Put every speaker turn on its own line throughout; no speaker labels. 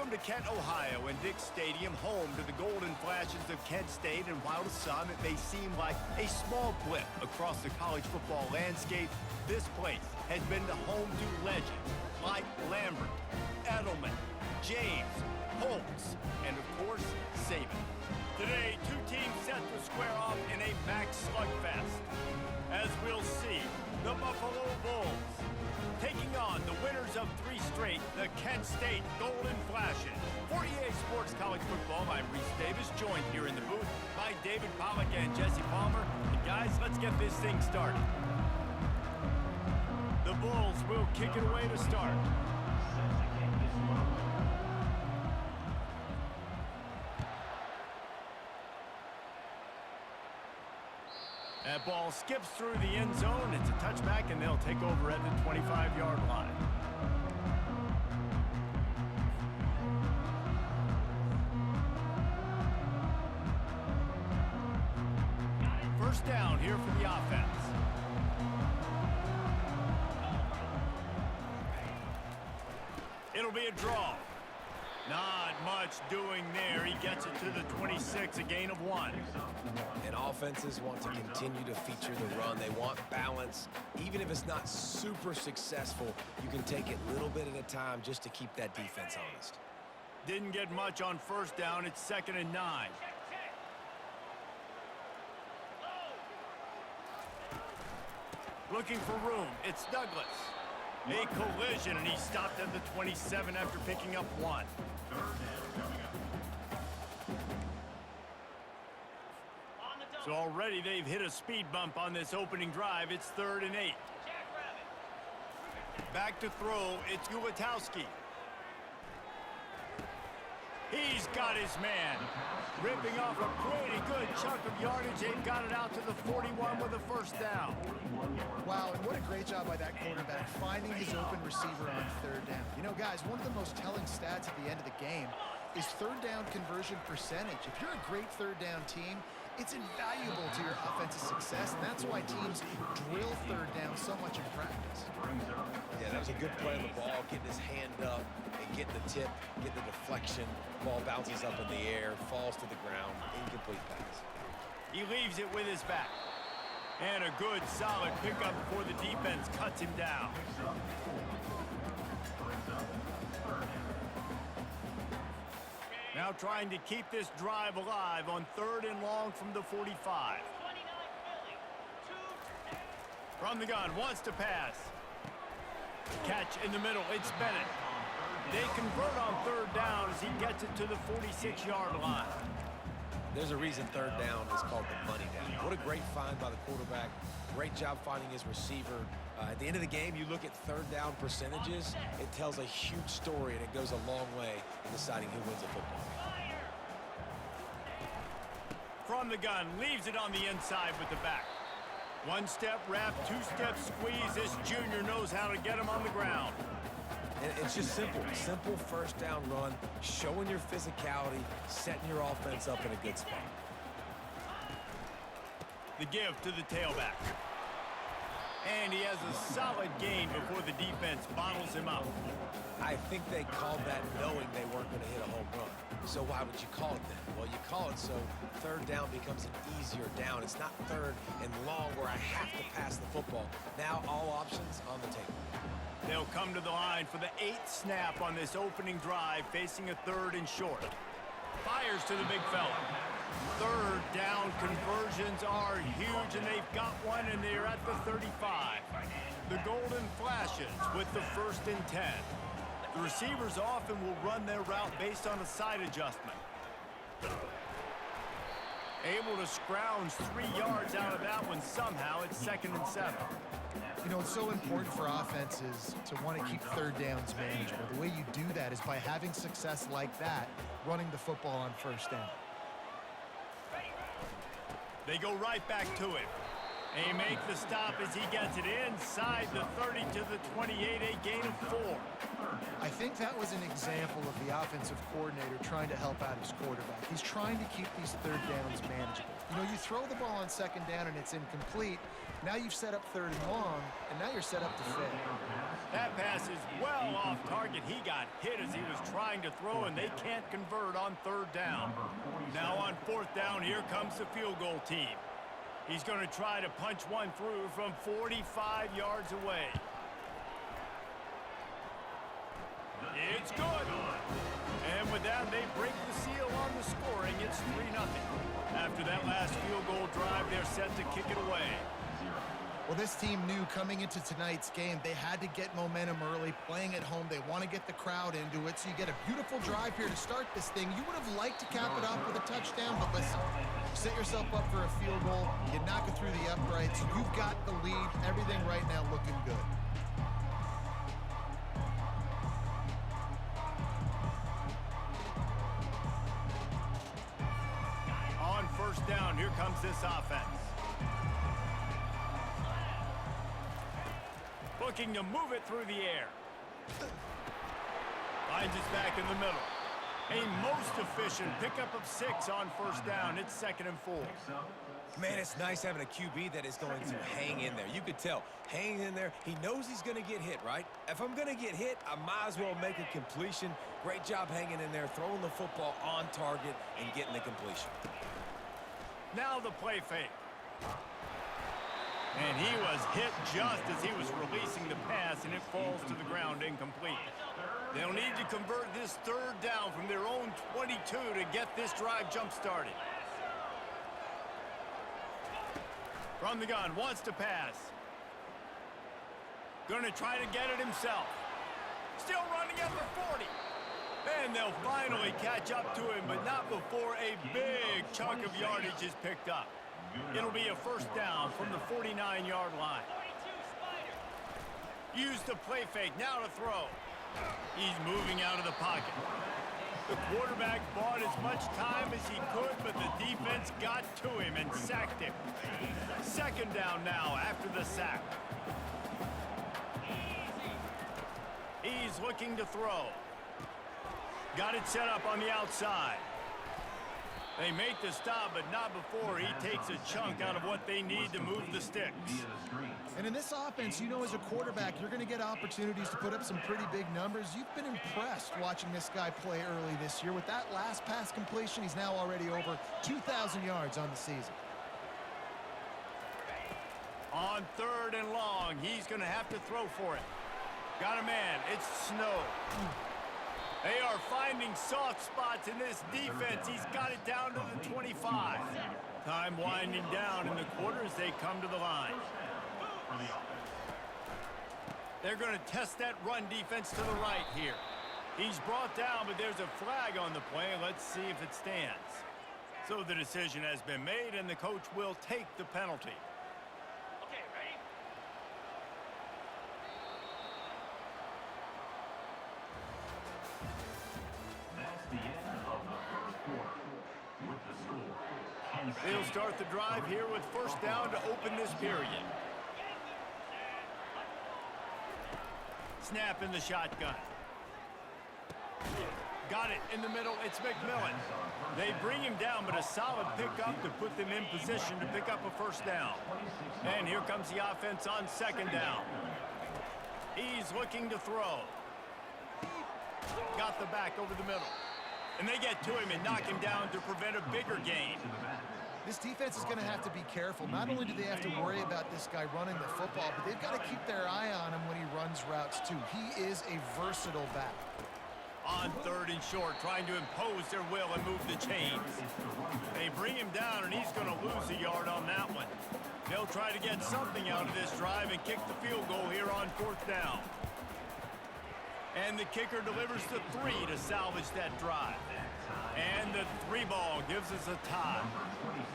Welcome to Kent, Ohio, and Dick's Stadium, home to the Golden Flashes of Kent State. And while to some it may seem like a small blip across the college football landscape, this place has been the home to legends like Lambert, Edelman, James, Holtz, and of course, Saban. Today, two teams set to square off in a MAC slugfest. As we'll see, the Buffalo Bulls taking on the winners of 3 straight, the Kent State Golden Flashes. For EA Sports College Football, I'm Reese Davis, joined here in the booth by David Pollack and Jesse Palmer. And guys, let's get this thing started. The Bulls will kick it away to start. That ball skips through the end zone. It's a touchback, and they'll take over at the 25-yard line. First down here for the offense. It'll be a draw. Not much doing there. He gets it to the 26, a gain of 1.
And offenses want to continue to feature the run. They want balance. Even if it's not super successful, you can take it a little bit at a time just to keep that defense honest.
Didn't get much on first down. It's 2nd and 9. Looking for room. It's Douglas. A collision, and he stopped at the 27 after picking up 1. So already they've hit a speed bump on this opening drive. It's 3rd and 8. Back to throw. It's Ulatowski. He's got his man. Ripping off a pretty good chunk of yardage. They've got it out to the 41 with a first down.
Wow, and what a great job by that quarterback, finding his open receiver on 3rd down. You know, guys, one of the most telling stats at the end of the game is 3rd down conversion percentage. If you're a great 3rd down team, it's invaluable to your offensive success, and that's why teams drill 3rd down so much in practice.
Yeah, that was a good play on the ball, getting his hand up and getting the tip, getting the deflection. Ball bounces up in the air, falls to the ground, incomplete pass.
He leaves it with his back. And a good, solid pickup before the defense cuts him down. Now trying to keep this drive alive on 3rd and long from the 45. From the gun, wants to pass. Catch in the middle, it's Bennett. They convert on 3rd down as he gets it to the 46-yard line.
There's a reason 3rd down is called the money down. What a great find by the quarterback. Great job finding his receiver. At the end of the game, you look at 3rd down percentages. It tells a huge story, and it goes a long way in deciding who wins a football game.
From the gun, leaves it on the inside with the back. 1-step wrap, 2-step squeeze. This junior knows how to get him on the ground.
And it's just simple. Simple first down run, showing your physicality, setting your offense up in a good spot.
The give to the tailback. And he has a solid gain before the defense bottles him up.
I think they called that knowing they weren't going to hit a home run. So why would you call it then? Well, you call it so 3rd down becomes an easier down. It's not 3rd and long where I have to pass the football. Now all options on the table.
They'll come to the line for the 8th snap on this opening drive, facing a 3rd and short. Fires to the big fella. 3rd down conversions are huge, and they've got one, and they're at the 35. The Golden Flashes with the 1st and 10. The receivers often will run their route based on a side adjustment. Able to scrounge 3 yards out of that one somehow. It's 2nd and 7.
You know, it's so important for offenses to want to keep 3rd downs manageable. The way you do that is by having success like that, running the football on 1st down.
They go right back to it. They make the stop as he gets it inside the 30 to the 28, a gain of 4.
I think that was an example of the offensive coordinator trying to help out his quarterback. He's trying to keep these 3rd downs manageable. You know, you throw the ball on 2nd down and it's incomplete. Now you've set up 3rd and long, and now you're set up to fail.
That pass is well off target. He got hit as he was trying to throw, and they can't convert on third down. Now on fourth down, here comes the field goal team. He's going to try to punch one through from 45 yards away. It's good. And with that, they break the seal on the scoring. It's 3-0. After that last field goal drive, they're set to kick it away.
Well, this team knew coming into tonight's game they had to get momentum early. Playing at home, they want to get the crowd into it. So you get a beautiful drive here to start this thing. You would have liked to cap it off with a touchdown, but listen, set yourself up for a field goal. You knock it through the uprights. You've got the lead. Everything right now looking good.
On first down, here comes this offense. Looking to move it through the air. Finds his back in the middle. A most efficient pickup of 6 on first down. It's 2nd and 4.
Man, it's nice having a QB that is going to hang in there. You could tell, hanging in there, he knows he's going to get hit, right? If I'm going to get hit, I might as well make a completion. Great job hanging in there, throwing the football on target and getting the completion.
Now the play fake. And he was hit just as he was releasing the pass, and it falls to the ground incomplete. They'll need to convert this third down from their own 22 to get this drive jump-started. From the gun, wants to pass. Gonna try to get it himself. Still running at the 40. And they'll finally catch up to him, but not before a big chunk of yardage is picked up. It'll be a first down from the 49-yard line. Use the play fake, now to throw. He's moving out of the pocket. The quarterback bought as much time as he could, but the defense got to him and sacked him. Second down now after the sack. He's looking to throw. Got it set up on the outside. They make the stop, but not before he takes a chunk out of what they need to move the sticks.
And in this offense, you know as a quarterback, you're going to get opportunities to put up some pretty big numbers. You've been impressed watching this guy play early this year. With that last pass completion, he's now already over 2,000 yards on the season.
On third and long, he's going to have to throw for it. Got a man. It's Snow. They are finding soft spots in this defense. He's got it down to the 25. Time winding down in the quarter as they come to the line. They're going to test that run defense to the right here. He's brought down, but there's a flag on the play. Let's see if it stands. So the decision has been made, and the coach will take the penalty.
Okay, ready?
That's the end of the first quarter. With the score, Kansas
They'll start the drive here with first down to open this period. Snap in the shotgun. Got it in the middle. It's McMillan. They bring him down, but a solid pickup to put them in position to pick up a first down. And here comes the offense on second down. He's looking to throw. Got the back over the middle. And they get to him and knock him down to prevent a bigger gain.
This defense is going to have to be careful. Not only do they have to worry about this guy running the football, but they've got to keep their eye on him when he runs routes too. He is a versatile back.
On third and short, trying to impose their will and move the chains. They bring him down, and he's going to lose a yard on that one. They'll try to get something out of this drive and kick the field goal here on fourth down. And the kicker delivers the 3 to salvage that drive. And the 3 ball gives us a tie.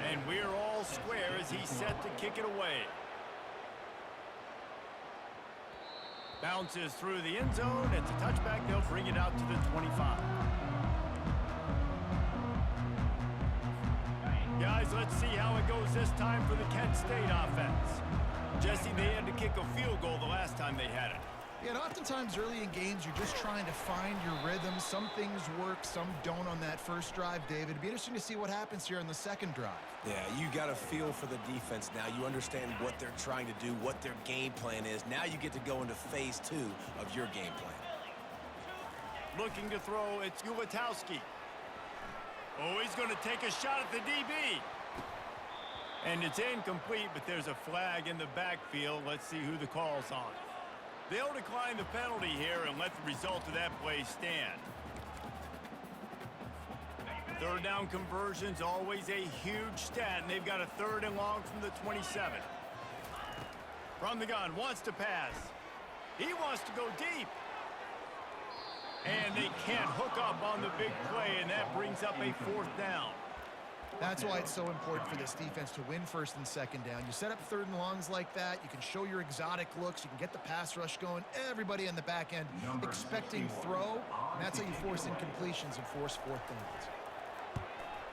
And we're all square as he's set to kick it away. Bounces through the end zone. It's a touchback. They'll bring it out to the 25. Guys, let's see how it goes this time for the Kent State offense. Jesse, they had to kick a field goal the last time they had it.
Yeah, and oftentimes early in games, you're just trying to find your rhythm. Some things work, some don't on that first drive, David. It'd be interesting to see what happens here in the second drive.
Yeah, you got a feel for the defense now. You understand what they're trying to do, what their game plan is. Now you get to go into phase 2 of your game plan.
Looking to throw, it's Ulatowski. Oh, he's going to take a shot at the DB. And it's incomplete, but there's a flag in the backfield. Let's see who the call's on. They'll decline the penalty here and let the result of that play stand. Third down conversion's always a huge stat, and they've got a 3rd and long from the 27. From the gun, wants to pass. He wants to go deep. And they can't hook up on the big play, and that brings up a 4th down.
That's why it's so important for this defense to win 1st and 2nd down. You set up 3rd and longs like that. You can show your exotic looks. You can get the pass rush going. Everybody on the back end expecting throw. And that's how you force incompletions and force 4th downs.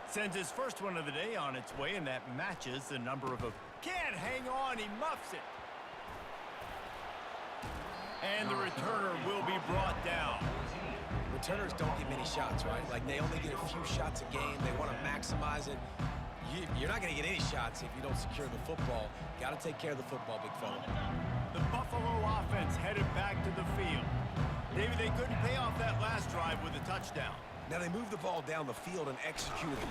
Sends his first one of the day on its way, and that matches the number of a... Can't hang on. He muffs it. And the returner will be brought down.
Returners don't get many shots, right? Like, they only get a few shots a game. They want to maximize it. You're not going to get any shots if you don't secure the football. Got to take care of the football, big fella.
The Buffalo offense headed back to the field. David, they couldn't pay off that last drive with a touchdown.
Now they move the ball down the field and execute it.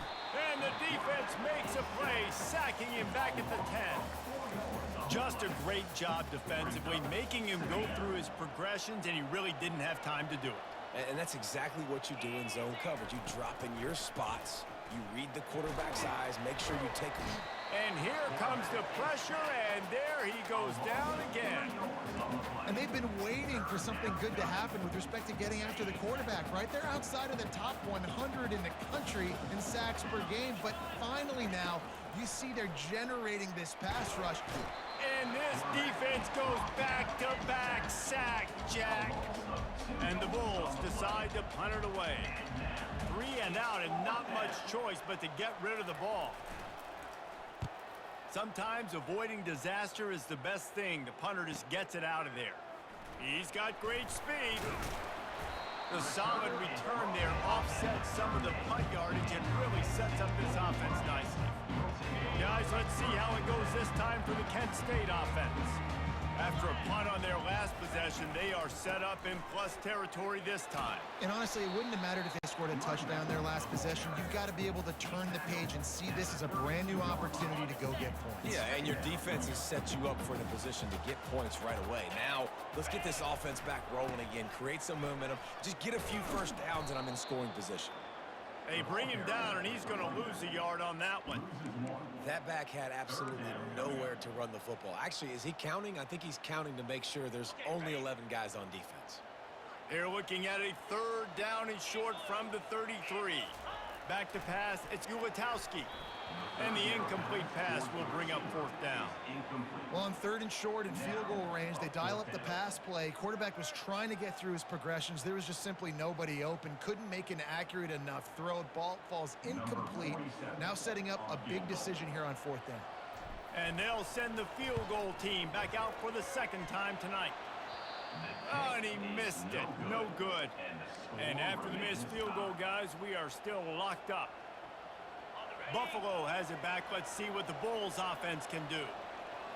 And the defense makes a play, sacking him back at the 10. Just a great job defensively, making him go through his progressions, and he really didn't have time to do it.
And that's exactly what you do in zone coverage. You drop in your spots, you read the quarterback's eyes, make sure you take them.
And here comes the pressure, and there he goes down again.
And they've been waiting for something good to happen with respect to getting after the quarterback, right? They're outside of the top 100 in the country in sacks per game, but finally now you see they're generating this pass rush.
And this defense goes back-to-back sack, Jack. And the Bulls decide to punt it away. 3 and out, and not much choice but to get rid of the ball. Sometimes avoiding disaster is the best thing. The punter just gets it out of there. He's got great speed. The solid return there offsets some of the punt yardage and really sets up this offense nicely. Guys, let's see how it goes this time for the Kent State offense. After a punt on their last possession, they are set up in plus territory this time.
And honestly, it wouldn't have mattered if they scored a touchdown their last possession. You've got to be able to turn the page and see this as a brand new opportunity to go get points.
Yeah, and your defense has set you up for the position to get points right away. Now, let's get this offense back rolling again, create some momentum, just get a few first downs, and I'm in scoring position.
They bring him down, and he's going to lose a yard on that one.
That back had absolutely nowhere to run the football. Actually, is he counting? I think he's counting to make sure there's only 11 guys on defense.
They're looking at a 3rd down and short from the 33. Back to pass, it's Ulatowski. And the incomplete pass will bring up 4th down.
Well, on 3rd and short and field goal range, they dial up the pass play. Quarterback was trying to get through his progressions. There was just simply nobody open. Couldn't make an accurate enough throw. Ball falls incomplete. Now setting up a big decision here on 4th down.
And they'll send the field goal team back out for the 2nd time tonight. Oh, and he missed it. No good. And after the missed field goal, guys, we are still locked up. Buffalo has it back. Let's see what the Bulls offense can do.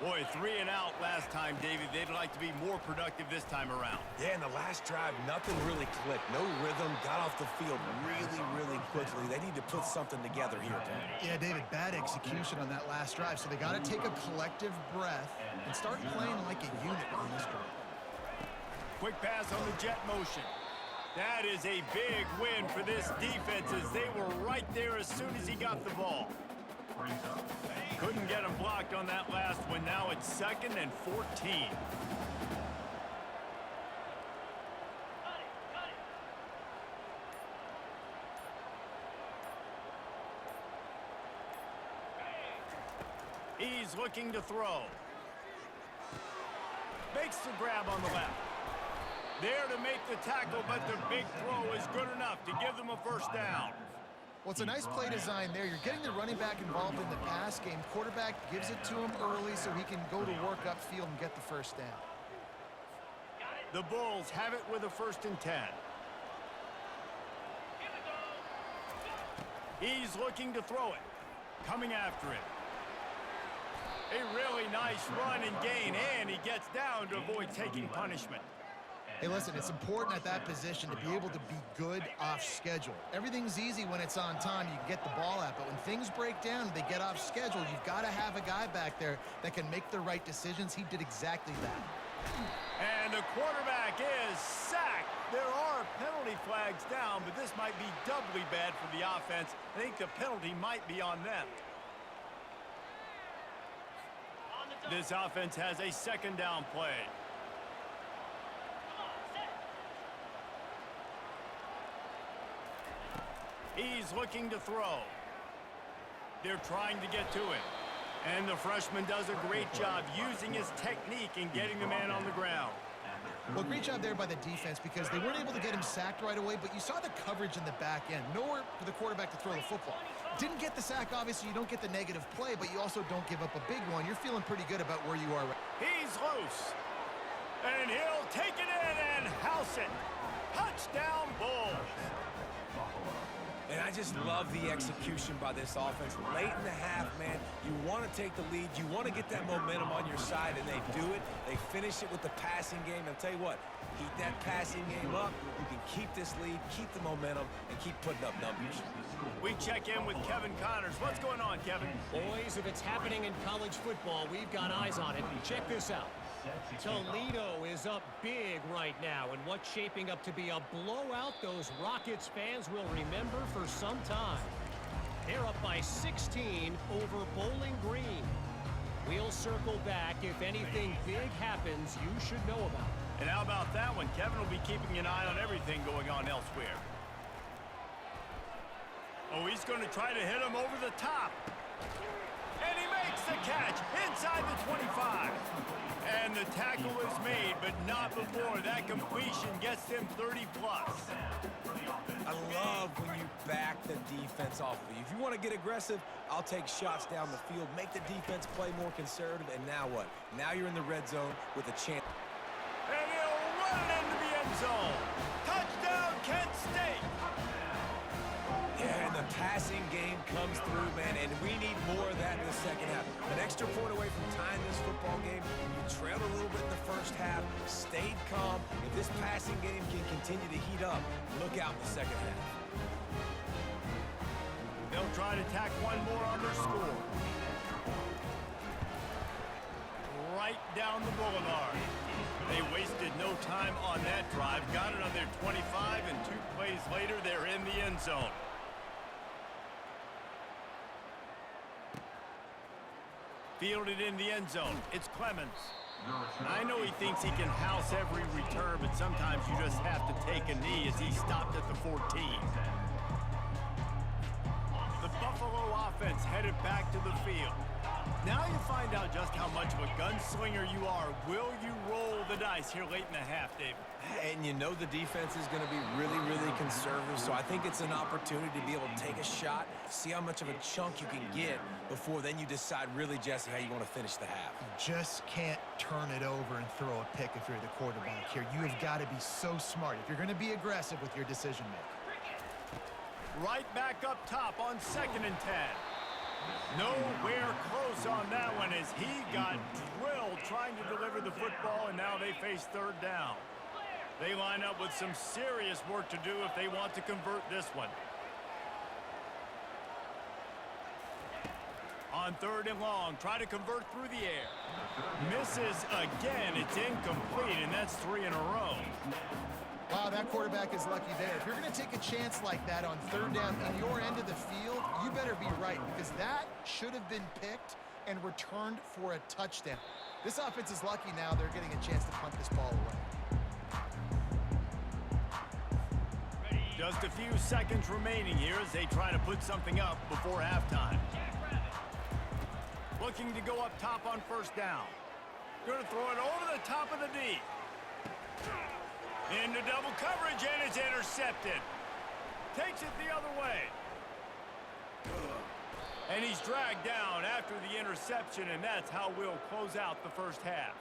Boy, 3 and out last time, David. They'd like to be more productive this time around.
Yeah, in the last drive, nothing really clicked. No rhythm, got off the field really quickly. They need to put something together here, Tom.
Yeah, David, bad execution on that last drive. So they got to take a collective breath and start playing like a unit on this drive.
Quick pass on the jet motion. That is a big win for this defense as they were right there as soon as he got the ball. Couldn't get him blocked on that last one. Now it's 2nd and 14. He's looking to throw. Makes the grab on the left. There to make the tackle, but the big throw is good enough to give them a 1st down.
Well, it's a nice play design there. You're getting the running back involved in the pass game. Quarterback gives it to him early so he can go to work upfield and get the 1st down.
The Bulls have it with a 1st and 10. He's looking to throw it. Coming after it. A really nice run and gain, and he gets down to avoid taking punishment.
Hey, listen, it's important at that position to be able to be good off schedule. Everything's easy when it's on time. You can get the ball out, but when things break down, they get off schedule. You've got to have a guy back there that can make the right decisions. He did exactly that.
And the quarterback is sacked. There are penalty flags down, but this might be doubly bad for the offense. I think the penalty might be on them. This offense has a 2nd down play. He's looking to throw. They're trying to get to it. And the freshman does a great job using his technique and getting the man on the ground.
Well, great job there by the defense because they weren't able to get him sacked right away, but you saw the coverage in the back end. Nowhere for the quarterback to throw the football. Didn't get the sack, obviously. You don't get the negative play, but you also don't give up a big one. You're feeling pretty good about where you are.
He's loose. And he'll take it in and house it. Touchdown, Bulls.
And I just love the execution by this offense. Late in the half, man, you want to take the lead. You want to get that momentum on your side, and they do it. They finish it with the passing game. I'll tell you what, keep that passing game up. You can keep this lead, keep the momentum, and keep putting up numbers.
We check in with Kevin Connors. What's going on, Kevin?
Boys, if it's happening in college football, we've got eyes on it. Check this out. Toledo is up big right now, and what's shaping up to be a blowout those Rockets fans will remember for some time. They're up by 16 over Bowling Green. We'll circle back if anything big happens you should know about.
And how about that one? Kevin will be keeping an eye on everything going on elsewhere. Oh, he's going to try to hit him over the top. And he makes the catch inside the 25. And the tackle is made, but not before that completion gets them 30-plus.
I love when you back the defense off of you. If you want to get aggressive, I'll take shots down the field, make the defense play more conservative, and now what? Now you're in the red zone with a chance.
And he'll run it into the end zone. Touchdown, Kent State.
Yeah, and the passing game comes through, man, and we need more of that in the second half. An extra point away from tying this football game. You trailed a little bit in the first half, stayed calm. If this passing game can continue to heat up, look out in the second half.
They'll try to tack one more on their score. Right down the boulevard. They wasted no time on that drive. Got it on their 25, and 2 plays later, they're in the end zone. Fielded in the end zone. It's Clemens. I know he thinks he can house every return, but sometimes you just have to take a knee as he stopped at the 14. The Buffalo offense headed back to the field. Now you find out just how much of a gunslinger you are. Will you roll the dice here late in the half, David?
And you know the defense is going to be really, really conservative, so I think it's an opportunity to be able to take a shot, see how much of a chunk you can get before then you decide really, Jesse, how you want to finish the half.
You just can't turn it over and throw a pick if you're the quarterback here. You have got to be so smart if you're going to be aggressive with your decision-making.
Right back up top on 2nd and 10. Nowhere close on that one as he got drilled trying to deliver the football, and now they face 3rd down. They line up with some serious work to do if they want to convert this one. On 3rd and long, try to convert through the air. Misses again. It's incomplete, and that's 3 in a row.
Wow, that quarterback is lucky there. If you're going to take a chance like that on 3rd down in your end of the field, you better be right because that should have been picked and returned for a touchdown. This offense is lucky now they're getting a chance to punt this ball away.
Just a few seconds remaining here as they try to put something up before halftime. Looking to go up top on 1st down. Going to throw it over the top of the D. Into double coverage, and it's intercepted. Takes it the other way. And he's dragged down after the interception, and that's how we'll close out the first half.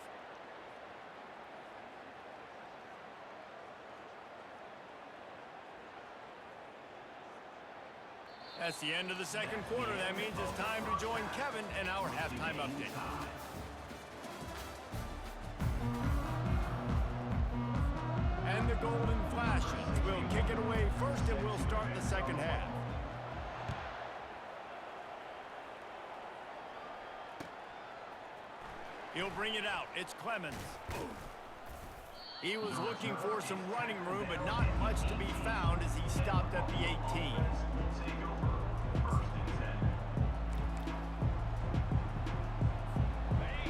That's the end of the second quarter. That means it's time to join Kevin in our halftime update. And the Golden Flashes will kick it away first, and we'll start the second half. He'll bring it out. It's Clemens. He was looking for some running room, but not much to be found as he stopped at the 18.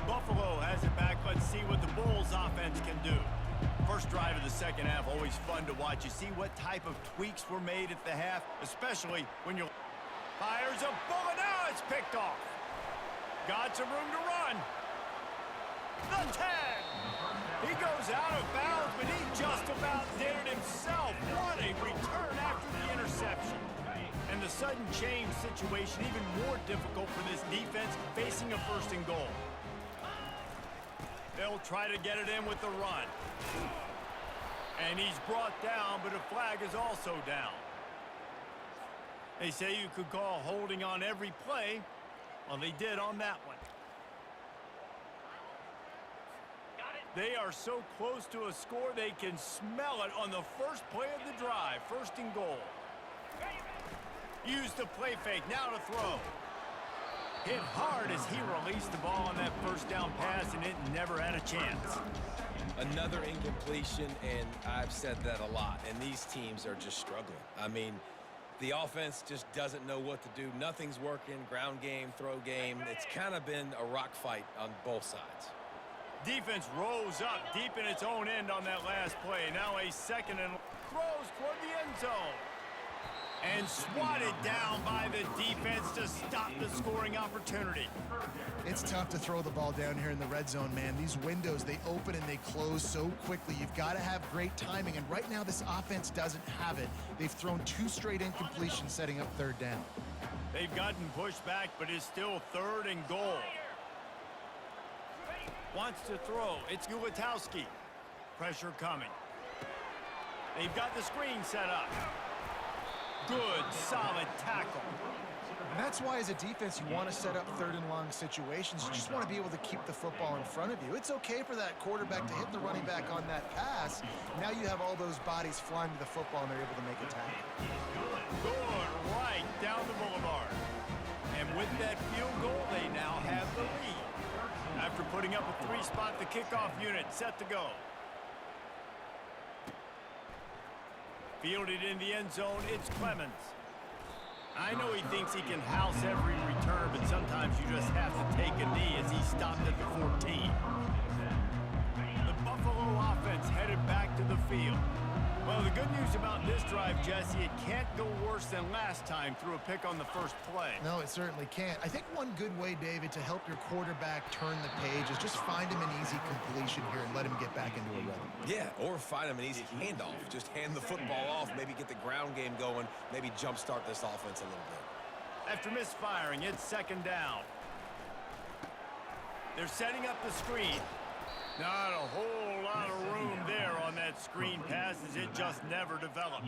Buffalo has it back. Let's see what the Bulls offense can do. First drive of the second half, always fun to watch. You see what type of tweaks were made at the half, especially when you fires a bullet. Now it's picked off. Got some room to run. The 10. He goes out of bounds, but he just about did it himself. What a return after the interception. And the sudden change situation even more difficult for this defense facing a first and goal. They'll try to get it in with the run. And he's brought down, but a flag is also down. They say you could call holding on every play. Well, they did on that one. They are so close to a score, they can smell it on the first play of the drive. First and goal. Use the play fake, now to throw. Hit hard as he released the ball on that first down pass, and it never had a chance.
Another incompletion, and I've said that a lot, and these teams are just struggling. I mean, the offense just doesn't know what to do. Nothing's working, ground game, throw game. It's kind of been a rock fight on both sides.
Defense rose up deep in its own end on that last play. Now a second and throws toward the end zone. And swatted down by the defense to stop the scoring opportunity.
It's tough to throw the ball down here in the red zone, man. These windows, they open and they close so quickly. You've got to have great timing, and right now this offense doesn't have it. They've thrown 2 straight incompletions setting up third down.
They've gotten pushed back, but it's still third and goal. Wants to throw. It's Ulatowski. Pressure coming. They've got the screen set up. Good, solid tackle.
And that's why, as a defense, you want to set up third and long situations. You just want to be able to keep the football in front of you. It's okay for that quarterback to hit the running back on that pass. Now you have all those bodies flying to the football, and they're able to make a tackle.
Good, right down the boulevard. And with that field goal, they now have the lead. After putting up a 3-spot, the kickoff unit set to go. Fielded in the end zone, it's Clemens. I know he thinks he can house every return, but sometimes you just have to take a knee as he stopped at the 14. The Buffalo offense headed back to the field. Well, the good news about this drive, Jesse, it can't go worse than last time through a pick on the first play.
No, it certainly can't. I think one good way, David, to help your quarterback turn the page is just find him an easy completion here and let him get back into a rhythm.
Yeah, or find him an easy handoff. Just hand the football off, maybe get the ground game going, maybe jumpstart this offense a little bit.
After misfiring, it's second down. They're setting up the screen. Not a whole lot of room there on that screen pass as it just never developed.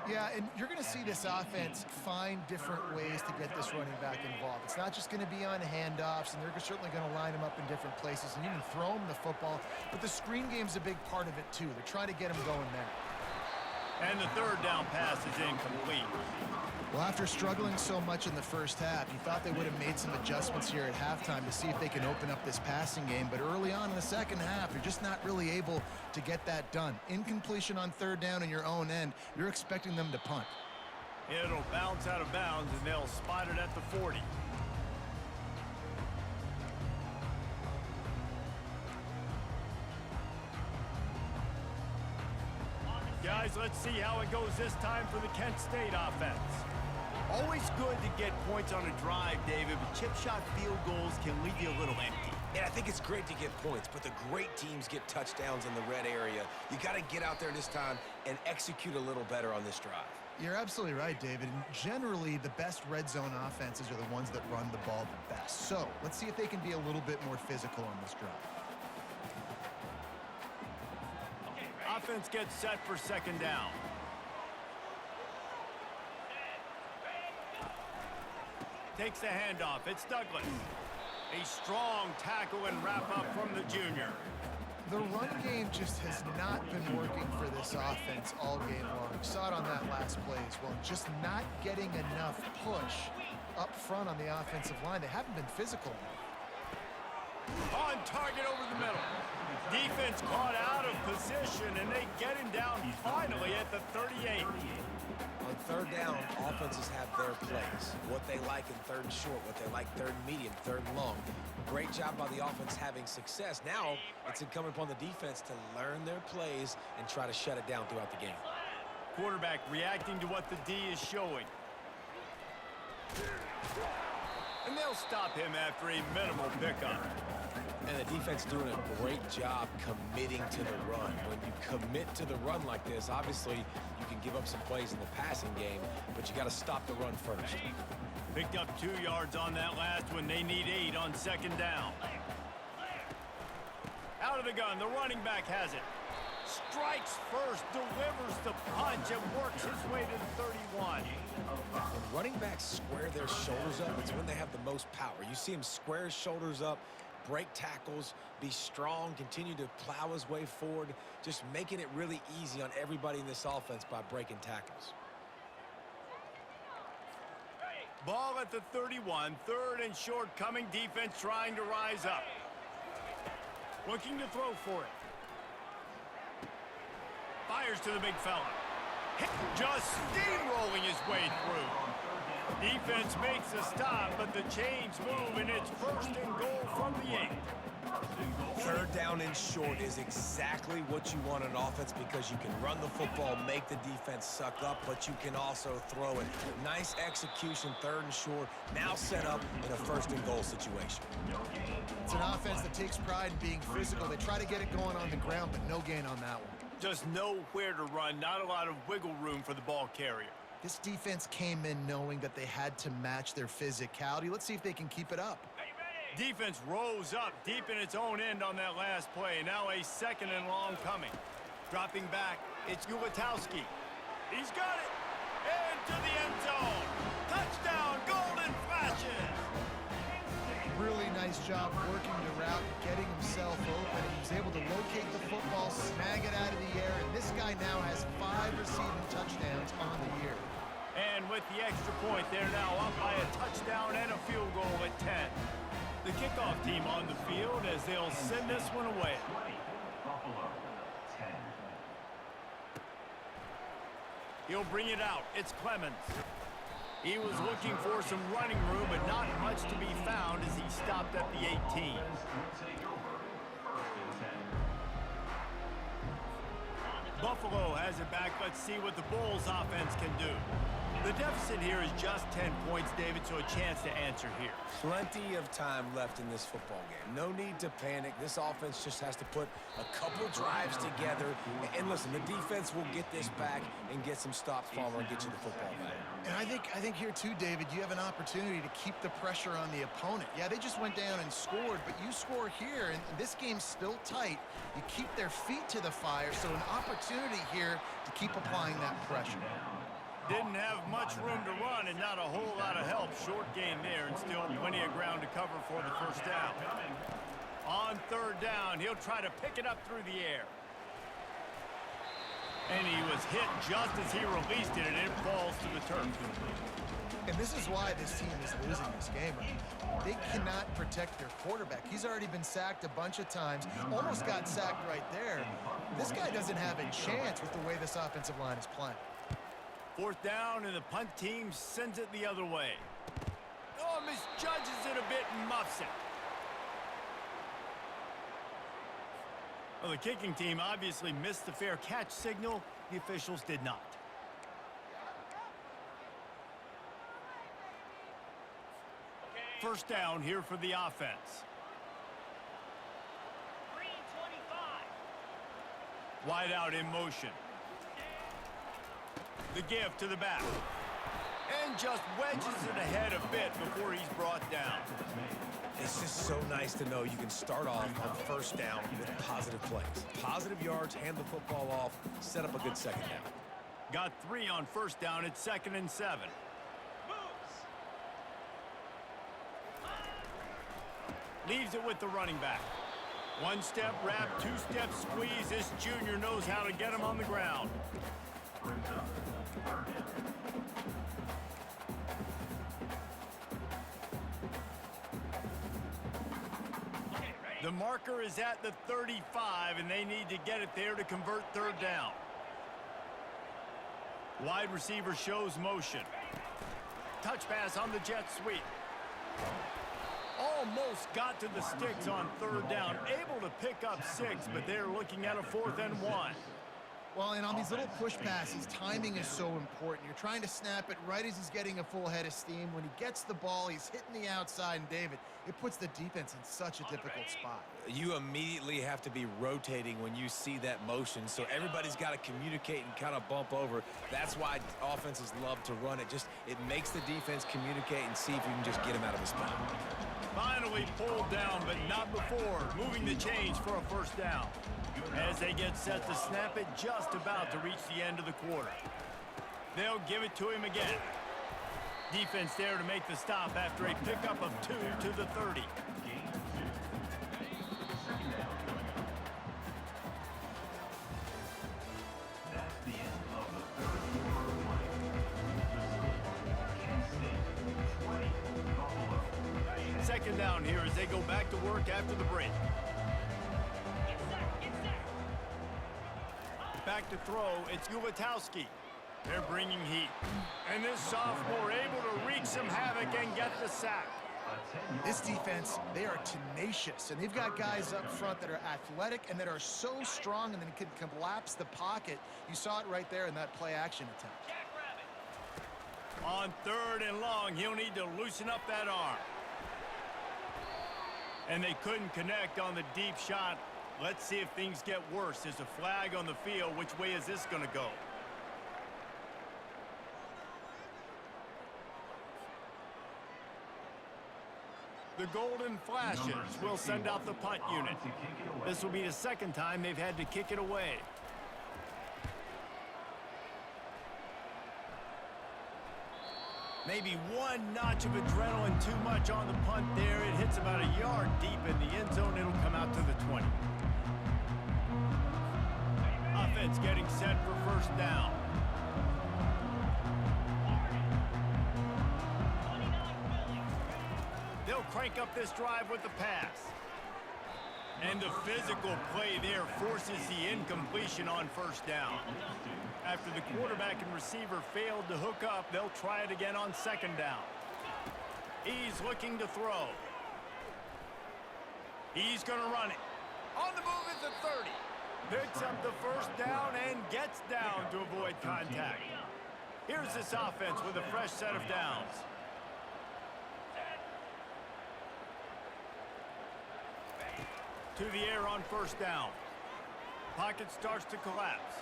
Yeah, and you're going to see this offense find different ways to get this running back involved. It's not just going to be on handoffs, and they're certainly going to line him up in different places and even throw him the football. But the screen game's a big part of it, too. They're trying to get him going there.
And the third down pass is incomplete.
Well, after struggling so much in the first half, you thought they would have made some adjustments here at halftime to see if they can open up this passing game. But early on in the second half, you're just not really able to get that done. Incompletion on third down in your own end, you're expecting them to punt.
It'll bounce out of bounds, and they'll spot it at the 40. Guys, let's see how it goes this time for the Kent State offense. Always good to get points on a drive, David, but chip shot field goals can leave you a little empty.
Yeah, I think it's great to get points, but the great teams get touchdowns in the red area. You got to get out there this time and execute a little better on this drive.
You're absolutely right, David. And generally, the best red zone offenses are the ones that run the ball the best. So let's see if they can be a little bit more physical on this drive.
Offense gets set for second down. Takes the handoff. It's Douglas. A strong tackle and wrap-up from the junior.
The run game just has not been working for this offense all game long. We saw it on that last play as well. Just not getting enough push up front on the offensive line. They haven't been physical.
On target over the middle. Defense caught out of position, and they get him down finally at the 38.
On third down, offenses have their plays. What they like in third and short, what they like third and medium, third and long. Great job by the offense having success. Now, it's incumbent upon the defense to learn their plays and try to shut it down throughout the game.
Quarterback reacting to what the D is showing. And they'll stop him after a minimal pickup.
And the defense doing a great job committing to the run. When you commit to the run like this, obviously you can give up some plays in the passing game, but you got to stop the run first.
Picked up 2 yards on that last one. They need 8 on second down. Out of the gun, the running back has it. Strikes first, delivers the punch, and works his way to the 31.
When running backs square their shoulders up, it's when they have the most power. You see him square his shoulders up, break tackles, be strong, continue to plow his way forward, just making it really easy on everybody in this offense by breaking tackles.
Ball at the 31, third and short coming, defense trying to rise up. Looking to throw for it. Fires to the big fella. Just steamrolling his way through. Defense makes a stop, but the chains move, and it's first and goal from the 8.
Third down and short is exactly what you want on offense because you can run the football, make the defense suck up, but you can also throw it. Nice execution, third and short, now set up in a first and goal situation.
It's an offense that takes pride in being physical. They try to get it going on the ground, but no gain on that one.
Just nowhere to run, not a lot of wiggle room for the ball carrier.
This defense came in knowing that they had to match their physicality. Let's see if they can keep it up.
Defense rose up deep in its own end on that last play. Now a second and long coming. Dropping back, it's Ulatowski. He's got it. Into the end zone. Touchdown, Golden Flashes.
Really nice job working the route, getting himself open. He was able to locate the football, snag it out of the air, and this guy now has 5 receiving touchdowns on the year.
And with the extra point, they're now up by a touchdown and a field goal at 10. The kickoff team on the field as they'll send this one away.
Buffalo, 10.
He'll bring it out. It's Clemens. He was looking for some running room, but not much to be found as he stopped at the 18. Buffalo has it back. Let's see what the Bulls offense can do. The deficit here is just 10 points, David, so a chance to answer here.
Plenty of time left in this football game. No need to panic. This offense just has to put a couple drives together. And listen, the defense will get this back and get some stops following and get you the football back.
And I think here too, David, you have an opportunity to keep the pressure on the opponent. Yeah, they just went down and scored, but you score here, and this game's still tight. You keep their feet to the fire, so an opportunity here to keep applying that pressure.
Didn't have much room to run and not a whole lot of help. Short gain there and still plenty of ground to cover for the first down. On third down, he'll try to pick it up through the air. And he was hit just as he released it, and it falls to the turf.
And this is why this team is losing this game. They cannot protect their quarterback. He's already been sacked a bunch of times, almost got sacked right there. This guy doesn't have a chance with the way this offensive line is playing.
Fourth down, and the punt team sends it the other way. Oh, misjudges it a bit and muffs it. Well, the kicking team obviously missed the fair catch signal. The officials did not. First down here for the offense.
Green 25.
Wide out in motion. The give to the back. And just wedges it ahead a bit before he's brought down.
It's just so nice to know you can start off on first down with positive plays. Positive yards, hand the football off, set up a good second down.
Got 3 on first down at 2nd and 7. Leaves it with the running back. One-step wrap, two-step squeeze. This junior knows how to get him on the ground.
Brings up third down.
The marker is at the 35, and they need to get it there to convert third down. Wide receiver shows motion. Touch pass on the jet sweep. Almost got to the sticks on third down. Able to pick up 6, but they're looking at a 4th and 1.
Well, and on these little push passes, timing is so important. You're trying to snap it right as he's getting a full head of steam. When he gets the ball, he's hitting the outside, and David, it puts the defense in such a difficult spot.
You immediately have to be rotating when you see that motion, so everybody's got to communicate and kind of bump over. That's why offenses love to run it. It makes the defense communicate and see if you can just get him out of his spot.
Finally pulled down, but not before. Moving the chains for a first down. As they get set to snap it, just about to reach the end of the quarter. They'll give it to him again. Defense there to make the stop after a pickup of 2 to the 30.
That's the end of the third quarter of play. Kent State 20, Buffalo.
Second down here as they go back to work after the break. Back to throw, it's Ulatowski. They're bringing heat. And this sophomore able to wreak some havoc and get the sack.
This defense, they are tenacious, and they've got guys up front that are athletic and that are so strong and then can collapse the pocket. You saw it right there in that play-action attempt.
On 3rd and long, he'll need to loosen up that arm. And they couldn't connect on the deep shot. Let's see if things get worse. There's a flag on the field. Which way is this going to go? The Golden Flashes will send out the punt unit. This will be the second time they've had to kick it away. Maybe one notch of adrenaline too much on the punt there. It hits about a yard deep in the end zone. It'll come out to the 20. Offense getting set for first down. They'll crank up this drive with the pass. And the physical play there forces the incompletion on first down. After the quarterback and receiver failed to hook up, they'll try it again on second down. He's looking to throw. He's going to run it. On the move at the 30. Picks up the first down and gets down to avoid contact. Here's this offense with a fresh set of downs. To the air on first down. Pocket starts to collapse.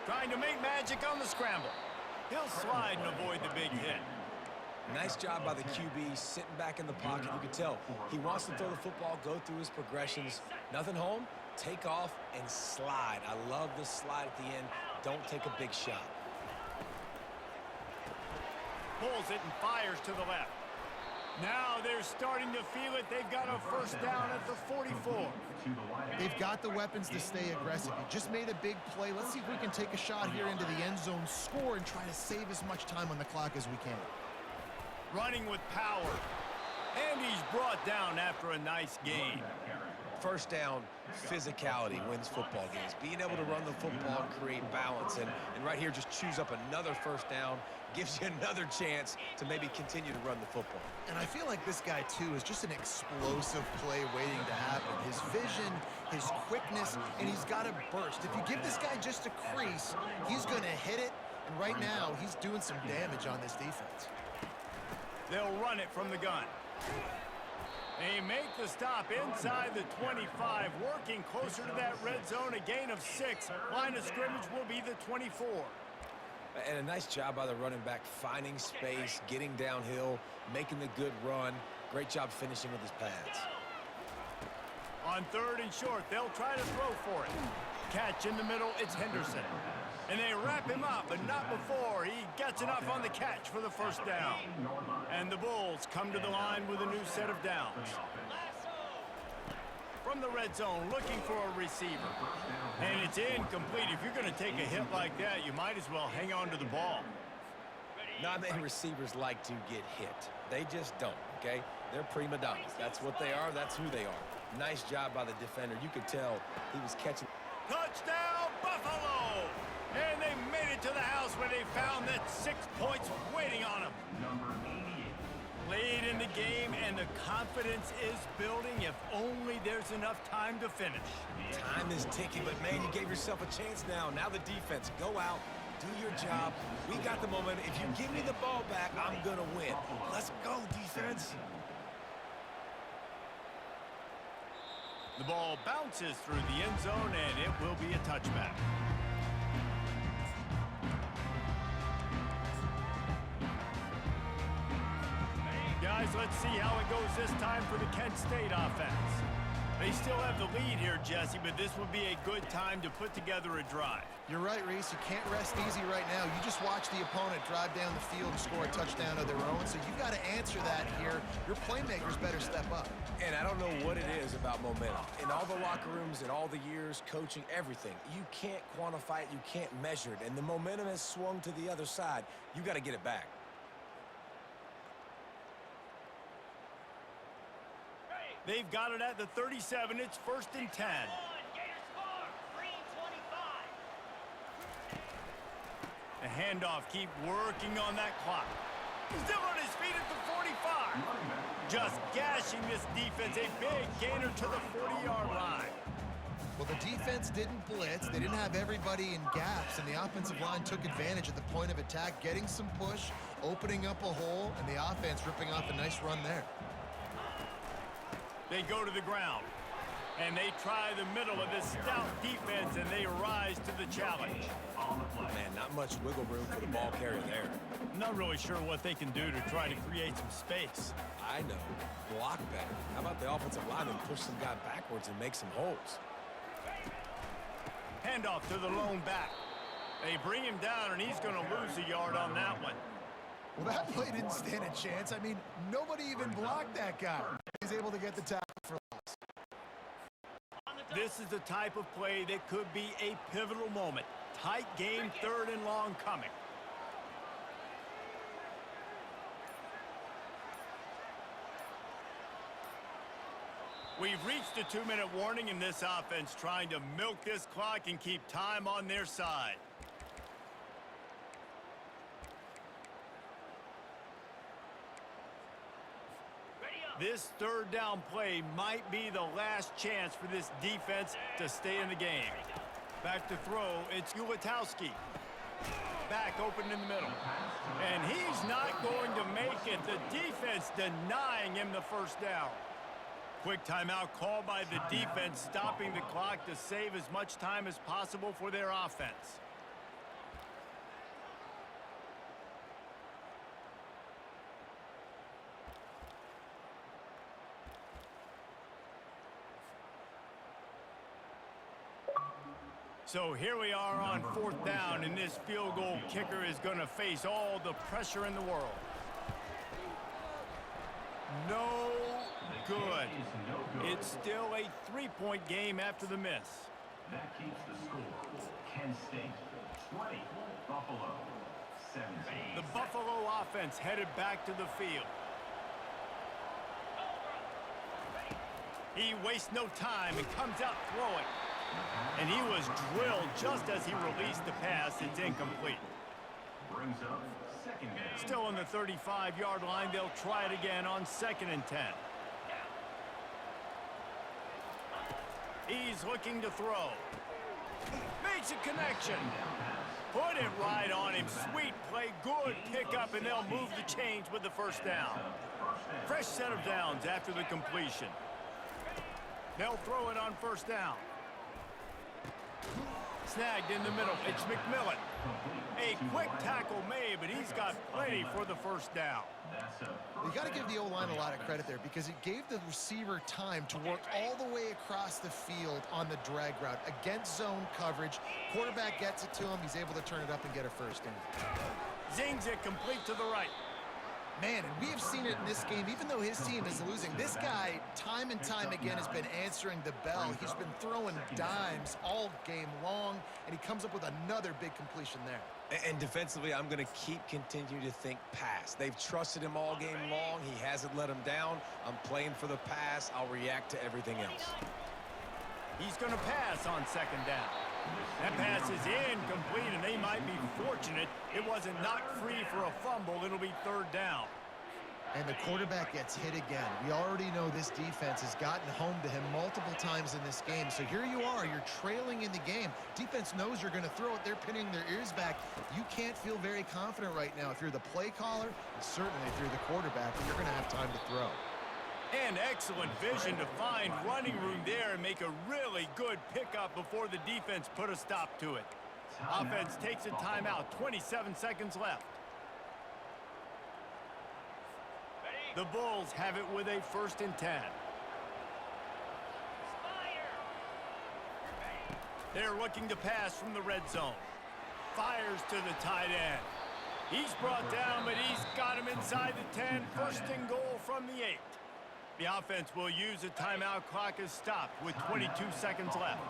Trying to make magic on the scramble. He'll slide and avoid the big hit.
Nice job by the QB, sitting back in the pocket. You can tell he wants to throw the football, go through his progressions. Nothing home, take off and slide. I love the slide at the end. Don't take a big shot.
Pulls it and fires to the left. Now they're starting to feel it. They've got a first down at the 44.
They've got the weapons to stay aggressive. He just made a big play. Let's see if we can take a shot here into the end zone, score, and try to save as much time on the clock as we can.
Running with power. And he's brought down after a nice gain.
First down, physicality wins football games. Being able to run the football and create balance. And right here, just choose up another first down. Gives you another chance to maybe continue to run the football.
And I feel like this guy, too, is just an explosive play waiting to happen. His vision, his quickness, and he's got a burst. If you give this guy just a crease, he's going to hit it. And right now, he's doing some damage on this defense.
They'll run it from the gun. They make the stop inside the 25, working closer to that red zone, a gain of 6. Line of scrimmage will be the 24.
And a nice job by the running back, finding space, getting downhill, making the good run. Great job finishing with his pads.
On 3rd and short, they'll try to throw for it. Catch in the middle, it's Henderson. And they wrap him up, but not before he gets enough on the catch for the first down. And the Bulls come to the line with a new set of downs. from the red zone looking for a receiver. And it's incomplete. If you're going to take a hit like that, you might as well hang on to the ball.
Not many receivers like to get hit. They just don't, okay? They're prima donnas. That's what they are. That's who they are. Nice job by the defender. You could tell he was catching.
Touchdown, Buffalo! And they made it to the house where they found that 6 points waiting on them.
Number 88.
Late in the game, and the confidence is building if only there's enough time to finish.
Time is ticking, but, man, you gave yourself a chance now. Now the defense, go out, do your job. We got the momentum. If you give me the ball back, I'm going to win. Let's go, defense.
The ball bounces through the end zone, and it will be a touchback. Guys, let's see how it goes this time for the Kent State offense. They still have the lead here, Jesse, but this would be a good time to put together a drive.
You're right, Reese. You can't rest easy right now. You just watch the opponent drive down the field and score a touchdown of their own, so you've got to answer that here. Your playmakers better step up.
And I don't know what it is about momentum. In all the locker rooms, in all the years, coaching, everything, you can't quantify it, you can't measure it, and the momentum has swung to the other side. You got to get it back.
They've got it at the 37. It's 1st and 10. The handoff, keep working on that clock. Still on his feet at the 45. Just gashing this defense, a big gainer to the 40-yard line.
Well, the defense didn't blitz. They didn't have everybody in gaps, and the offensive line took advantage at the point of attack, getting some push, opening up a hole, and the offense ripping off a nice run there.
They go to the ground, and they try the middle of this stout defense, and they rise to the challenge.
Man, not much wiggle room for the ball carrier there.
Not really sure what they can do to try to create some space.
I know. Block better. How about the offensive lineman push some guy backwards and make some holes?
Handoff to the lone back. They bring him down, and he's going to lose a yard on that one.
Well, that play didn't stand a chance. I mean, nobody even blocked that guy. He's able to get the tackle for loss.
This is the type of play that could be a pivotal moment. Tight game, 3rd and long coming. We've reached a 2-minute warning in this offense, trying to milk this clock and keep time on their side. This 3rd down play might be the last chance for this defense to stay in the game. Back to throw, it's Ulatowski. Back open in the middle. And he's not going to make it. The defense denying him the 1st down. Quick timeout called by the defense, stopping the clock to save as much time as possible for their offense. So here we are on 4th down, and this field goal kicker is going to face all the pressure in the world. No good. It's still a 3-point game after the miss.
That keeps the score. Kent State 20, Buffalo 17.
The Buffalo offense headed back to the field. He wastes no time and comes out throwing. And he was drilled just as he released the pass. It's incomplete.
Brings up 2nd down.
Still on the 35-yard line. They'll try it again on 2nd and 10. He's looking to throw. Makes a connection. Put it right on him. Sweet play. Good pickup, and they'll move the chains with the 1st down. Fresh set of downs after the completion. They'll throw it on 1st down. Snagged in the middle. It's McMillan. A quick tackle made, but he's got plenty for the 1st down.
You got to give the O-line a lot of credit there because it gave the receiver time to work all the way across the field on the drag route against zone coverage. Quarterback gets it to him. He's able to turn it up and get a 1st down.
Zings it complete to the right.
Man, and we have seen it in this game, even though his team is losing. This guy, time and time again, has been answering the bell. He's been throwing dimes all game long, and he comes up with another big completion there.
And defensively, I'm going to continue to think pass. They've trusted him all game long. He hasn't let him down. I'm playing for the pass. I'll react to everything else.
He's going to pass on second down. That pass is incomplete, and they might be fortunate it wasn't knocked free for a fumble. It'll be third down.
And the quarterback gets hit again. We already know this defense has gotten home to him multiple times in this game. So here you are, you're trailing in the game. Defense knows you're going to throw it. They're pinning their ears back. You can't feel very confident right now if you're the play caller, and certainly if you're the quarterback, and you're going to have time to throw.
And excellent vision to find running room there and make a really good pickup before the defense put a stop to it. Offense takes a timeout, 27 seconds left. The Bulls have it with a 1st and 10. They're looking to pass from the red zone. Fires to the tight end. He's brought down, but he's got him inside the 10. 1st and goal from the 8. The offense will use a timeout. Clock is stopped with 22 seconds left.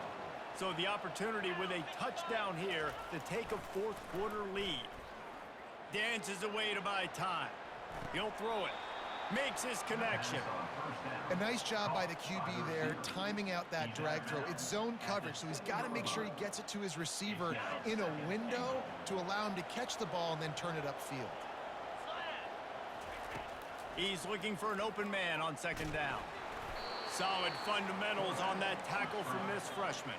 So the opportunity with a touchdown here to take a 4th quarter lead. Dances away to buy time. He'll throw it. Makes his connection.
A nice job by the QB there, timing out that drag throw. It's zone coverage, so he's got to make sure he gets it to his receiver in a window to allow him to catch the ball and then turn it upfield.
He's looking for an open man on 2nd down. Solid fundamentals on that tackle from this freshman.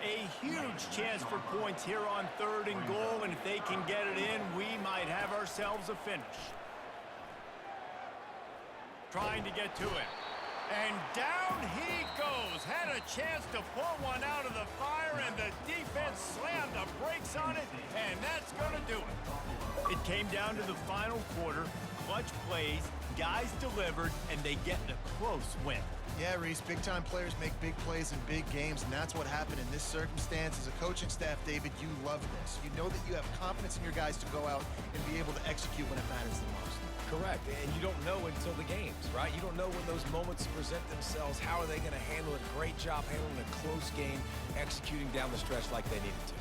A huge chance for points here on 3rd and goal, and if they can get it in, we might have ourselves a finish. Trying to get to it. And down he goes. Had a chance to pull one out of the fire, and the defense slammed the brakes on it, and that's going to do it. It came down to the final quarter. Clutch plays, guys delivered, and they get the close win.
Yeah, Reese, big-time players make big plays in big games, and that's what happened in this circumstance. As a coaching staff, David, you love this. You know that you have confidence in your guys to go out and be able to execute when it matters the most.
Correct, and you don't know until the games, right? You don't know when those moments present themselves. How are they going to handle it? Great job handling a close game, executing down the stretch like they needed to.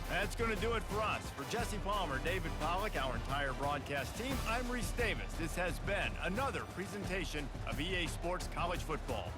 That's going to do it for us. For Jesse Palmer, David Pollack, our entire broadcast team, I'm Reese Davis. This has been another presentation of EA Sports College Football.